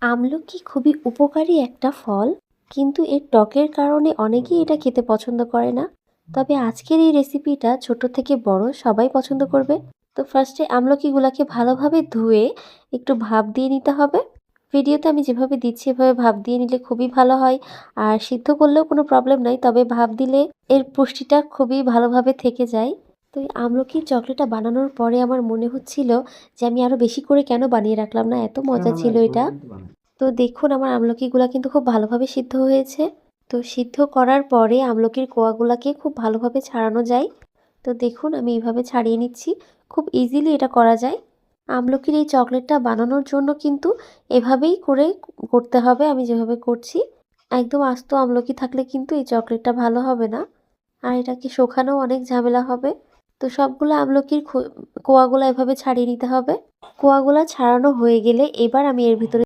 আমলকি খুবই উপকারী একটা ফল, কিন্তু এর টকের কারণে অনেকেই এটা খেতে পছন্দ করে না। তবে আজকের এই রেসিপিটা ছোট থেকে বড় সবাই পছন্দ করবে। তো ফার্স্টে আমলকিগুলাকে ভালোভাবে ধুয়ে একটু ভাপ দিয়ে নিতে হবে। ভিডিওতে আমি যেভাবে দিচ্ছি এভাবে ভাপ দিয়ে নিলে খুবই ভালো হয়। আর সিদ্ধ করলেও কোনো প্রবলেম নাই, তবে ভাপ দিলে এর পুষ্টিটা খুবই ভালোভাবে থেকে যায়। তো এই আমলকির চকলেটটা বানানোর পরে আমার মনে হচ্ছিল যে আমি আরও বেশি করে কেন বানিয়ে রাখলাম না, এত মজা ছিল এটা। তো দেখুন আমার আমলকিগুলা কিন্তু খুব ভালোভাবে সিদ্ধ হয়েছে। তো সিদ্ধ করার পরে আমলকির কোয়াগুলাকে খুব ভালোভাবে ছাড়ানো যায়। তো দেখুন আমি এইভাবে ছাড়িয়ে নিচ্ছি। খুব ইজিলি এটা করা যায়। আমলকির এই চকলেটটা বানানোর জন্য কিন্তু এভাবেই করে করতে হবে, আমি যেভাবে করছি। একদম আস্ত আমলকি থাকলে কিন্তু এই চকলেটটা ভালো হবে না। আর এটাকে শোকানোও অনেক ঝামেলা হবে। তো সবগুলো আমলকির কোয়াগুলা এভাবে ছাড়িয়ে নিতে হবে। কোয়াগুলা ছাড়ানো হয়ে গেলে এবার আমি এর ভিতরে